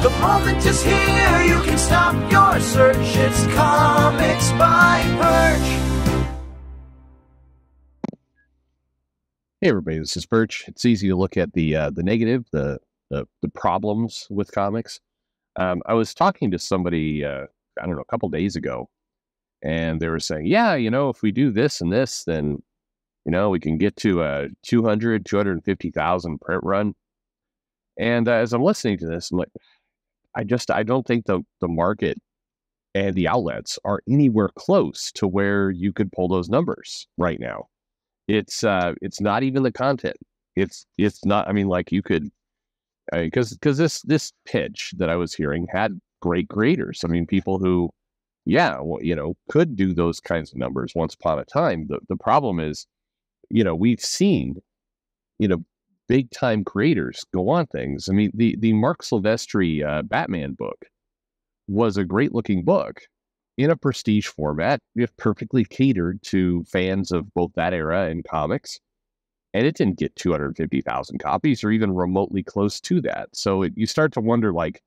The moment is here, you can stop your search. It's Comics by Perch. Hey everybody, this is Perch. It's easy to look at the negative, the problems with comics. I was talking to somebody, I don't know, a couple days ago, and they were saying, yeah, if we do this and this, then, we can get to a 250,000 print run. And as I'm listening to this, I'm like, I don't think the market and the outlets are anywhere close to where you could pull those numbers right now. It's not even the content. It's not. I mean, like you could, because this pitch that I was hearing had great creators. I mean, people who, could do those kinds of numbers once upon a time. The problem is, we've seen, big time creators go on things. I mean, the Mark Silvestri Batman book was a great looking book in a prestige format, perfectly catered to fans of both that era and comics. And it didn't get 250,000 copies or even remotely close to that. So you start to wonder, like,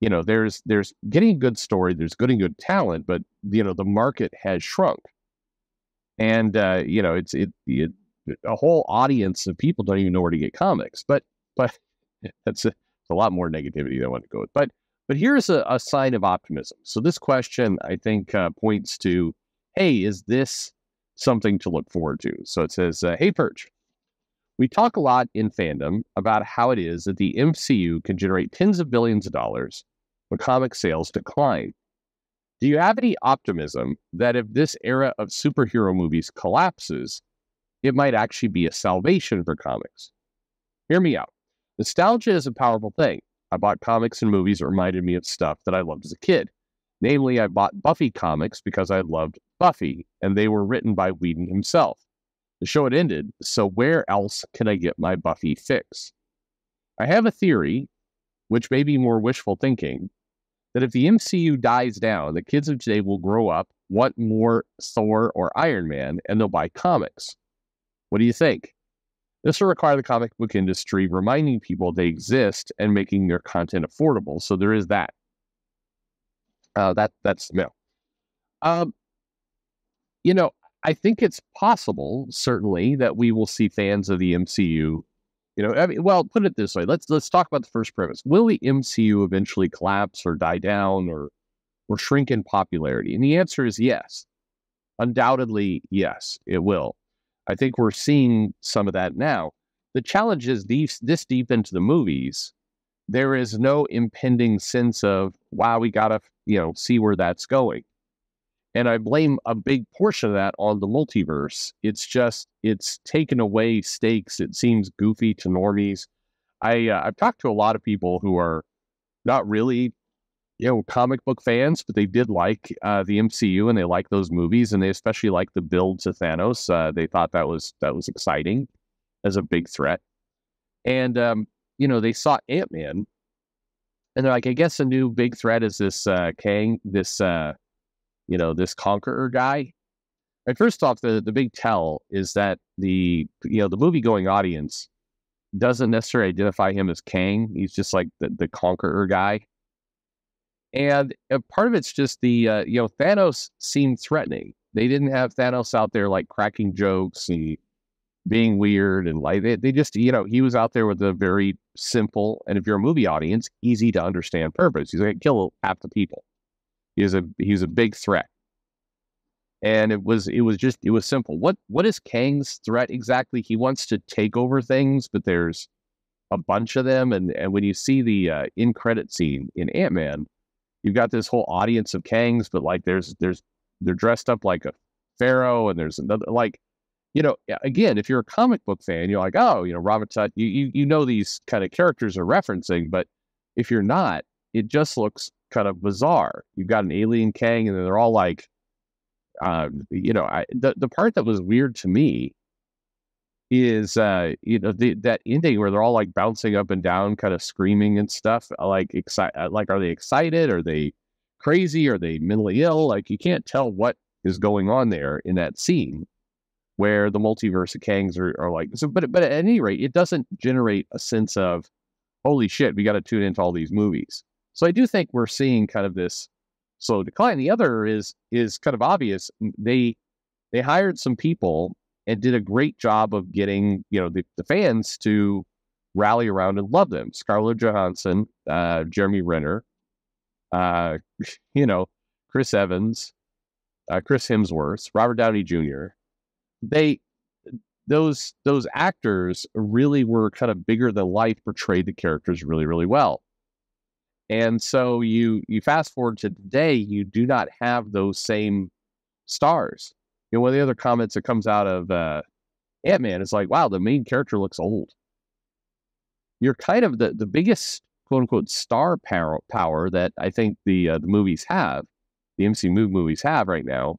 there's getting a good story, there's good and good talent, but, the market has shrunk. And, it's a whole audience of people don't even know where to get comics. But that's a lot more negativity than I want to go with. But here's a sign of optimism. So this question, I think, points to, hey, is this something to look forward to? So it says, hey, Perch, we talk a lot in fandom about how it is that the MCU can generate tens of billions of dollars when comic sales decline. Do you have any optimism that if this era of superhero movies collapses, it might actually be a salvation for comics? Hear me out. Nostalgia is a powerful thing. I bought comics and movies that reminded me of stuff that I loved as a kid. Namely, I bought Buffy comics because I loved Buffy, and they were written by Whedon himself. The show had ended, so where else can I get my Buffy fix? I have a theory, which may be more wishful thinking, that if the MCU dies down, the kids of today will grow up, want more Thor or Iron Man, and they'll buy comics. What do you think? This will require the comic book industry reminding people they exist and making their content affordable. So there is that. That's the mail. I think it's possible, certainly, that we will see fans of the MCU. Put it this way. Let's talk about the first premise. Will the MCU eventually collapse or die down or shrink in popularity? And the answer is yes. Undoubtedly, yes, it will. I think we're seeing some of that now. The challenge is this deep into the movies, there is no impending sense of, wow, we got to, see where that's going. And I blame a big portion of that on the multiverse. It's taken away stakes. It seems goofy to normies. I've talked to a lot of people who are not really, comic book fans, but they did like the MCU and they like those movies, and they especially like the build to Thanos. They thought that was exciting as a big threat. And they saw Ant-Man, and they're like, I guess a new big threat is this Kang, this Conqueror guy. And first off, the big tell is that the movie-going audience doesn't necessarily identify him as Kang. He's just like the Conqueror guy. And part of it's just Thanos seemed threatening. They didn't have Thanos out there like cracking jokes and being weird, and like they just, he was out there with a very simple, and if you're a movie audience, easy to understand purpose. He's going to kill half the people. He's a big threat. And it was simple. What is Kang's threat exactly? He wants to take over things, but there's a bunch of them, and when you see the end credit scene in Ant-Man, you've got this whole audience of Kangs, but like they're dressed up like a pharaoh, and there's another, like, again, if you're a comic book fan, you're like, oh, Robert Tut, you know these kind of characters are referencing, but if you're not, it just looks kind of bizarre. You've got an alien Kang, and they're all like, the part that was weird to me is, that ending where they're all like bouncing up and down, kind of screaming and stuff. Like, are they excited? Are they crazy? Are they mentally ill? Like, you can't tell what is going on there in that scene where the multiverse of Kangs are like, so, but at any rate, it doesn't generate a sense of, holy shit, we got to tune into all these movies. So I do think we're seeing kind of this slow decline. The other is kind of obvious. They hired some people and did a great job of getting, the fans to rally around and love them. Scarlett Johansson, Jeremy Renner, uh, you know, Chris Evans, Chris Hemsworth, Robert Downey Jr. They those actors really were kind of bigger than life, portrayed the characters really, really well. And so you fast forward to today, you do not have those same stars. One of the other comments that comes out of Ant-Man is like, wow, the main character looks old. You're kind of the biggest quote unquote star power that I think the movies have, the MCU movies have right now,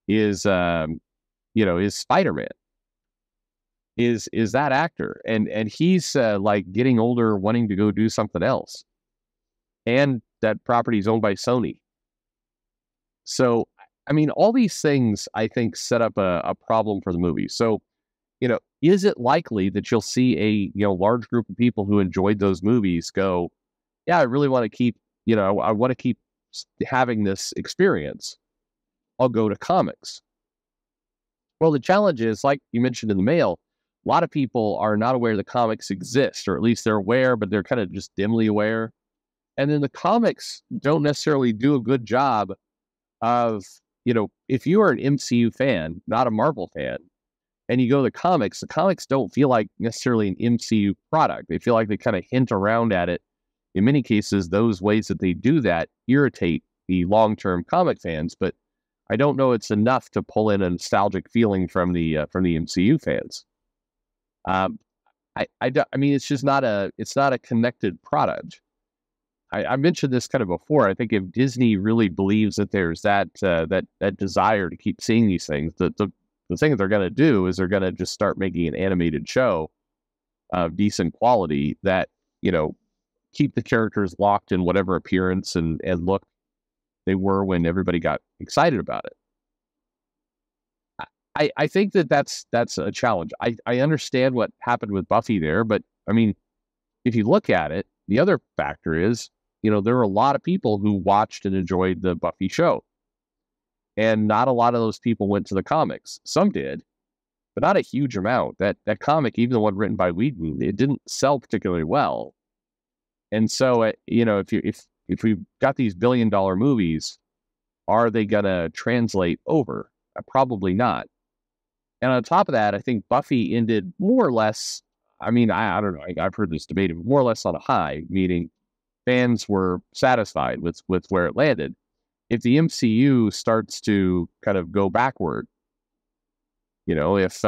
is is Spider-Man. Is that actor, and he's like getting older, wanting to go do something else, and that property is owned by Sony. So, I mean, all these things I think set up a problem for the movie. So, is it likely that you'll see a large group of people who enjoyed those movies go, yeah, I really want to keep, I want to keep having this experience. I'll go to comics. Well, the challenge is, like you mentioned in the mail, a lot of people are not aware the comics exist, or at least they're aware, but they're kind of just dimly aware. And then the comics don't necessarily do a good job of, if you are an MCU fan, not a Marvel fan, and you go to the comics don't feel like necessarily an MCU product. They feel like they kind of hint around at it. In many cases, those ways that they do that irritate the long-term comic fans, but I don't know it's enough to pull in a nostalgic feeling from the MCU fans. I mean, it's just not a connected product. I mentioned this kind of before. I think if Disney really believes that there's that desire to keep seeing these things, the thing that they're going to do is they're going to just start making an animated show of decent quality that, keep the characters locked in whatever appearance and look they were when everybody got excited about it. I think that's a challenge. I understand what happened with Buffy there, but I mean, if you look at it, the other factor is, there were a lot of people who watched and enjoyed the Buffy show. And not a lot of those people went to the comics. Some did, but not a huge amount. That comic, even the one written by Whedon, it didn't sell particularly well. And so, if we've got these billion-dollar movies, are they going to translate over? Probably not. And on top of that, I think Buffy ended more or less, I mean, I don't know, I've heard this debated, more or less on a high, meaning fans were satisfied with where it landed. If the MCU starts to kind of go backward, if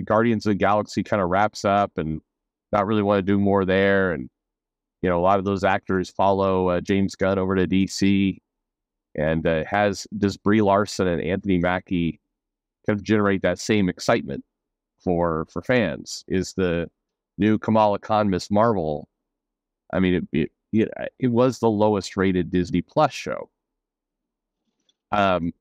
Guardians of the Galaxy kind of wraps up and not really want to do more there, and a lot of those actors follow James Gunn over to DC, and does Brie Larson and Anthony Mackie kind of generate that same excitement for fans? Is the new Kamala Khan Miss Marvel? I mean, it was the lowest rated Disney Plus show. I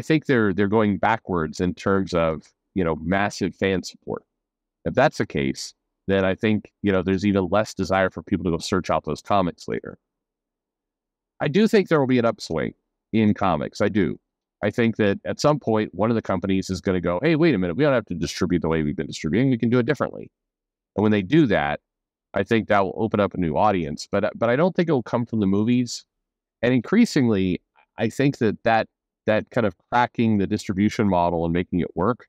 think they're going backwards in terms of massive fan support. If that's the case, then I think there's even less desire for people to go search out those comics later. I do think there will be an upswing in comics. I do. I think that at some point, one of the companies is going to go, hey, wait a minute, we don't have to distribute the way we've been distributing. We can do it differently. And when they do that, I think that will open up a new audience. But I don't think it will come from the movies. And increasingly, I think that kind of cracking the distribution model and making it work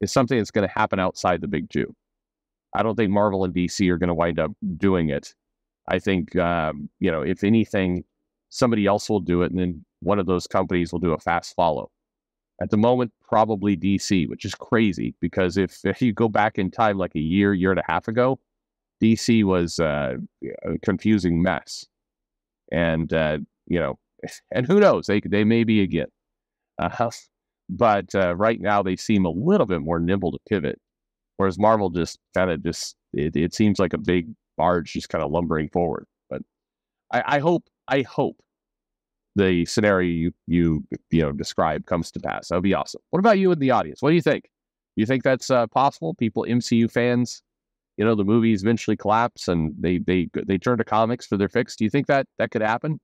is something that's going to happen outside the big two. I don't think Marvel and DC are going to wind up doing it. I think, if anything, somebody else will do it, and then one of those companies will do a fast follow. At the moment, probably DC, which is crazy, because if you go back in time like a year and a half ago, DC was a confusing mess. And, and who knows, they may be again. But right now they seem a little bit more nimble to pivot, whereas Marvel it seems like a big barge just kind of lumbering forward. But I hope the scenario you described comes to pass. That would be awesome. What about you in the audience? What do you think? Do you think that's possible? People, MCU fans, the movies eventually collapse and they turn to comics for their fix? Do you think that could happen?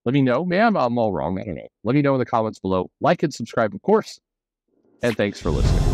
Let me know. Man, I'm all wrong. I don't know. Let me know in the comments below. Like and subscribe, of course. And thanks for listening.